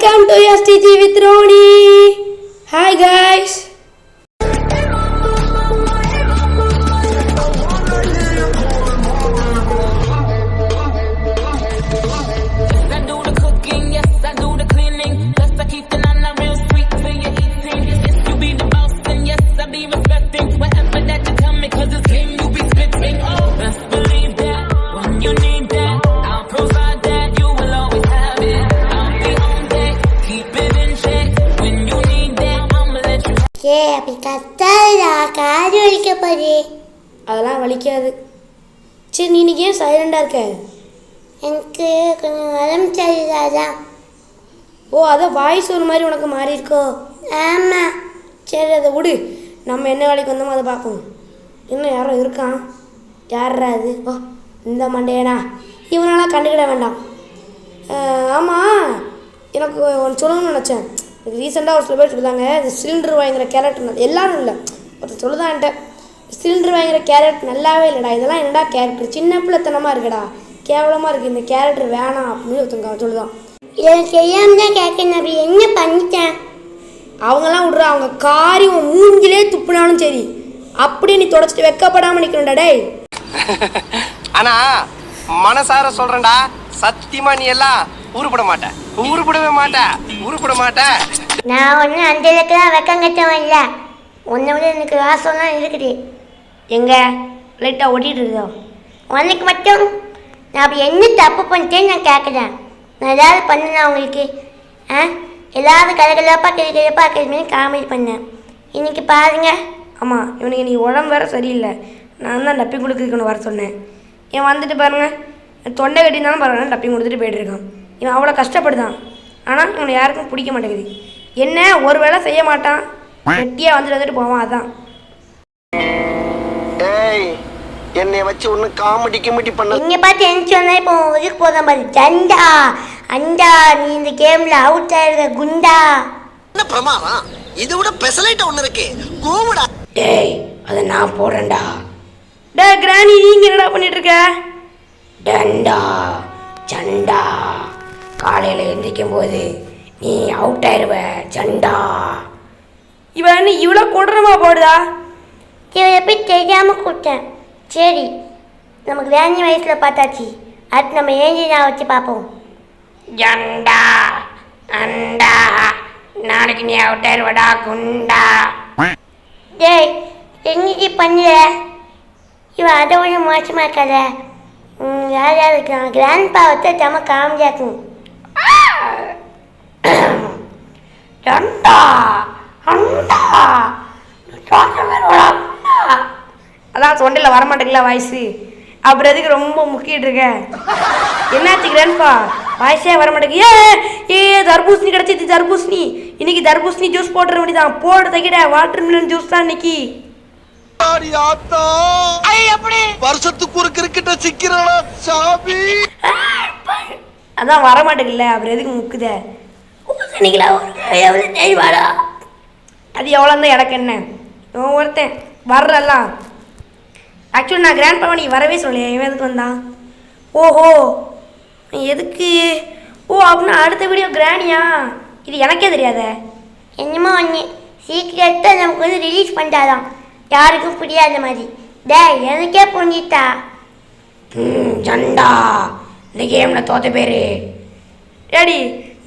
Welcome to STG with Roni. Hi guys. அப்படி கத்தாதா காது வலிக்க போது. அதெல்லாம் வலிக்காது. சரி நீ இன்னைக்கு ஏன் சைலண்டாக இருக்க? எனக்கு கொஞ்சம் உடம்பு சரியில்லாதான். ஓ அதான் வாய்ஸ் ஒரு மாதிரி உனக்கு மாறி இருக்கோ? ஆமாம். சரி அதை விடு, நம்ம என்ன வேலைக்கு வந்தோமோ அதை பார்ப்போம். இன்னும் யாரோ இருக்கான். யாரா அது? ஓ இந்த மண்டையனா, இவனெல்லாம் கண்டுக்கிட வேண்டாம். ஆமாம், எனக்கு ஒன்று சொல்லணும்னு நினச்சேன். ரீசெண்டாக ஒரு சில பேர் சொல்லுதாங்க, இந்த சிலிண்டர் வாங்குகிற கேரக்டர் எல்லாரும் இல்லை, ஒருத்தர் சொல்லுதான் என்கிட்ட, சிலிண்டர் வாங்குகிற கேரக்டர் நல்லாவே இல்லைடா, இதெல்லாம் என்னடா கேரக்டர், சின்ன பிள்ளைத்தனமாக இருக்குடா, கேவலமாக இருக்குது, இந்த கேரக்டர் வேணாம் அப்படின்னு ஒருத்தங்க சொல்லுதான். எனக்கு தெரியாமல் தான் கேட்கணும். அப்படி என்ன பண்ணிட்டேன்? அவங்கெல்லாம் விட்ற, அவங்க காரி உன் மூஞ்சிலே துப்புனாலும் சரி அப்படியே நீ தொடச்சிட்டு வெக்கப்படாமல் நிற்கணும்டா டேய். ஆனா மனசார சொல்றேன்டா, சத்தியமா நீ எல்லாம் உருப்பட மாட்டேன், உருப்படவே மாட்டேன், உருப்பட மாட்டேன். நான் ஒன்றும் அந்த அளவுக்குலாம் வெக்கம் கட்டவும் இல்லை. உன்னை விட எனக்கு வாசம்லாம் இருக்குது. எங்கே லைட்டாக ஓட்டிகிட்டு இருக்கோ? உனக்கு மட்டும் நான் அப்படி என்ன தப்பு பண்ணிட்டேன்னு நான் கேட்குறேன். நான் ஏதாவது பண்ணேன் உங்களுக்கு? எல்லாரும் கலகலப்பாக கிளப்பா கிளம்பி காமெடி பண்ணேன். இன்னைக்கு பாருங்க. ஆமாம், இவனுக்கு நீ உடம்பு வேறு சரியில்லை, நான் தான் டப்பி கொடுக்கணும் வர சொன்னேன். இவன் வந்துட்டு பாருங்கள், தொண்டை கட்டினாலும் பரவாயில்ல டப்பி கொடுத்துட்டு போய்ட்டுருக்கான். இவன் அவ்வளோ கஷ்டப்படுதான், ஆனால் இவனை யாருக்கும் பிடிக்க மாட்டேங்குது. என்ன ஒரு வேளை செய்ய மாட்டான், வெட்டியாக வந்துட்டு போவான். அதான் என்னை வச்சு ஒன்றும் காமெடி கிமெடி பண்ண இங்கே பார்த்து என்ன சொன்னா இப்போ இதுக்கு போதான் பாரு. ஜண்டா அண்டா, நீ இந்த கேமில் அவுட் ஆயிருக்க குண்டா. என்ன பிரமாதம், இதை விட பெசலைட் ஒன்று இருக்கு, கூமுடா. டேய் அதை நான் போடுறேன்டா. டே கிராணி, நீங்கள் என்னடா பண்ணிட்டு இருக்க? டண்டா சண்டா, காலையில் எந்திரிக்கும் போது நீ அவுட் ஆயிடுவ சண்டா. இவன் இவ்வளோ கொடரமா போடுதா? இவன் எப்படி தெரியாமல் கூப்பிட்டேன். சரி, நமக்கு வேணி வயசில் பார்த்தாச்சு, அடுத்து நம்ம ஏஞ்சி நான் வச்சு பார்ப்போம். ஜண்டா அண்டா, நாளைக்கு நீ அவுட் ஆயிடுவடா குண்டா. டேய் என்னைக்கு பண்ணல, இவன் அதை ஒன்று மோசமாக இருக்காத. யார் யார் இருக்கான்? கிராண்ட் பாவத்தை தம்ம காமெடியாக்கும். ஜண்டா அண்டா, அதான் தொண்டையில் வரமாட்டேங்கல வாய்ஸு, அப்புறம் எதுக்கு ரொம்ப முக்கிட்டு இருக்க? என்னாச்சு கிராண்ட்பா, வாய்ஸே வரமாட்டேங்க? ஏ தர்பூசணி கிடச்சிது, தர்பூசணி. இன்னைக்கு தர்பூசணி ஜூஸ் போட்டுற வேண்டியதான். போட்டு தைக்கிட, வாட்டர் மிலன் ஜூஸ் தான் இன்னைக்கு. வருஷத்துக்கு ஒரு கிரிக்கெட்ட சிக்கிறா சாமி. அதான் வரமாட்டேங்கல, அப்புறம் எதுக்கு முக்குத? அது எவ்வளோ தான் எனக்கு என்ன, இவன் ஒருத்தன் வர்றலாம். ஆக்சுவலி நான் கிராண்ட் பாவா நீ வரவே சொல்லையா, இவன் எதுக்கு வந்தான்? ஓஹோ எதுக்கு? ஓ அப்படின்னா அடுத்த வீடியோ கிராணியா? இது எனக்கே தெரியாத. என்னமோ ஒன்று சீக்கிரத்தை நமக்கு வந்து ரிலீஸ் பண்ணிட்டாதான், யாருக்கும் புரியாத மாதிரி. டே எனக்கே புரிஞ்சிட்டா. ஜண்டா இந்த கேமில் தோற்ற பேர். டேடி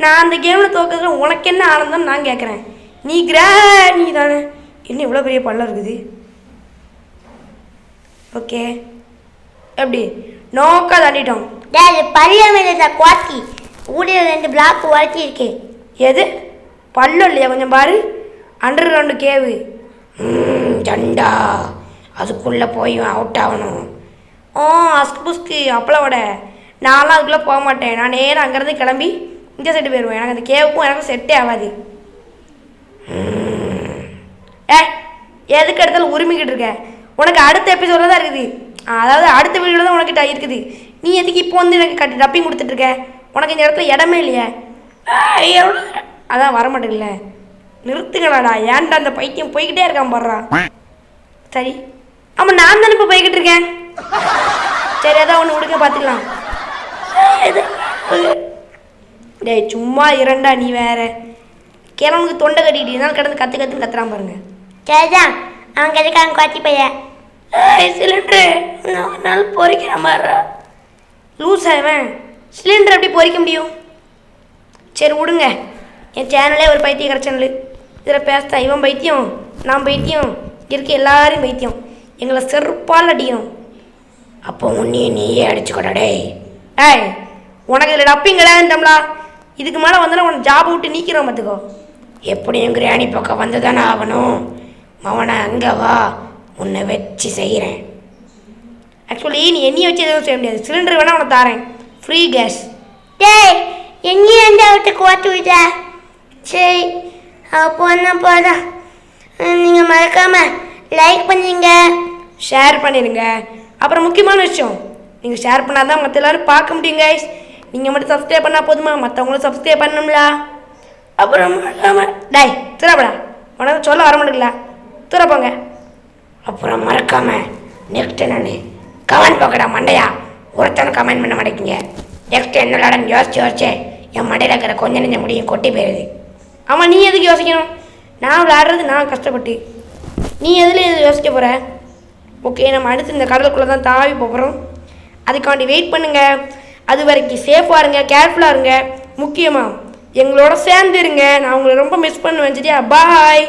நான் அந்த கேமில் தோக்கிறதுல உனக்கு என்ன ஆனந்தம் நான் கேட்குறேன். நீ கிராணி தானே, என்ன இவ்வளோ பெரிய பள்ளம் இருக்குது? ஓகே எப்படி நோக்கா தாண்டிட்டோம். டே அது பள்ளம் இல்லை குவாத்தி, ஊடியில் 2 பிளாக் உடச்சி இருக்கு. எது பள்ளம் இல்லையா? கொஞ்சம் பாரு, அண்டர் கிரவுண்டு கேவு. ஜண்டா அதுக்குள்ளே போய் அவுட் ஆகணும். அஸ்கு புஸ்கு அப்பளோட நான்லாம் அதுக்குள்ளே போக மாட்டேன். நான் நேராக அங்கேருந்து கிளம்பி இந்த சைடு போயிடுவேன். எனக்கு அந்த கேவுக்கும் எனக்கும் செட்டே ஆகாது. எதுக்கு எடுத்தாலும் உரிமைக்கிட்டு இருக்க? உனக்கு அடுத்த எபிசோடில் தான் இருக்குது, அதாவது அடுத்த வீடியோவில் தான் உனக்கிட்ட இருக்குது. நீ எதுக்கு இப்போ வந்து எனக்கு டப்பிங் கொடுத்துட்ருக்க? உனக்கு இந்த இடத்துல இடமே இல்லையே. அதான் வரமாட்டேங்கல, நிறுத்துங்களாடா. ஏன்டா அந்த பைத்தியம் போய்கிட்டே இருக்கான் பாடுறா. சரி ஆமாம், நான் தானே இப்போ போய்கிட்டு இருக்கேன். சரி அதான் ஒன்று விடுக்க பார்த்துக்கலாம். டேய் சும்மா இரண்டா நீ வேற கிழமுக்கு தொண்டை கட்டிக்கிட்டு இருந்தாலும் கிடந்து கற்றுன்னு கத்துறான் பாருங்க. சரிதான், அவன் கிடைக்காம காட்சி பையன். சிலிண்டரு நாள் பொறிக்கிற மாதிரி லூஸ் ஆவேன். சிலிண்டர் எப்படி பொறிக்க முடியும்? சரி விடுங்க, என் சேனலே ஒரு பைத்தியக்கார சேனலு. இதில் பேச இவன் பைத்தியம், நான் பைத்தியம், இருக்க எல்லாரையும் பைத்தியம். எங்களை செருப்பால் அடிக்கணும். அப்போ நீயே அடிச்சுக்கடா டேய். ஏய் உனக்கு இதில் டப்பிங் கிடையாதுட்டம்லா. இதுக்கு மேலே வந்தாலும் உனக்கு ஜாப் விட்டு நீக்கிறோம் பார்த்துக்கோ. எப்படியும் கிராணி பக்கம் வந்து தானே ஆகணும். அவனை அங்கே வா, உன்னை வச்சு செய்கிறேன். ஆக்சுவலி நீ எண்ணெயை வச்சு எதுவும் செய்ய முடியாது. சிலிண்டர் வேணால் உனக்கு தாரேன், ஃப்ரீ கேஸ். டேய் எங்கேயும் அந்த அவர்கிட்ட கோத்து விட்டா. சரி அப்போ என்ன போதும். நீங்கள் மறக்காமல் லைக் பண்ணுங்க, ஷேர் பண்ணிடுங்க. அப்புறம் முக்கியமான விஷயம், நீங்கள் ஷேர் பண்ணால் தான் மற்ற எல்லோரும் பார்க்க முடியும் கைஸ். நீங்கள் மட்டும் சப்ஸ்கிரைப் பண்ணால் போதுமா? மற்றவங்களும் சப்ஸ்கிரைப் பண்ணணும்ல. அப்புறம் மறக்காமல் டாய் திறப்படா, உனக்கு சொல்ல வர முடியல, திறப்போங்க. அப்புறம் மறக்காமல் நெக்ஸ்ட் என்னன்னு கமெண்ட் பார்க்கடா மண்டையா. ஒருத்தனும் கமெண்ட் பண்ண மாட்டேங்கிங்க. நெக்ஸ்ட் என்ன விளாடன்னு யோசிச்சு என் மண்டையில் இருக்கிற கொஞ்சம் நெஞ்ச முடியும் கொட்டி போயிடுது. ஆமாம், நீ எதுக்கு யோசிக்கணும்? நான் விளாடுறது நான் கஷ்டப்பட்டு, நீ எதில் எது யோசிக்க போகிற? ஓகே, நம்ம அடுத்து இந்த கடலுக்குள்ளே தான் தாவி போகிறோம். அதுக்காண்டி வெயிட் பண்ணுங்கள். அது வரைக்கும் சேஃபாக இருங்க, கேர்ஃபுல்லாக இருங்க. முக்கியமாக எங்களோட சேர்ந்து இருங்க. நான் உங்களை ரொம்ப மிஸ் பண்ணுவேன். சரியா? பாய்.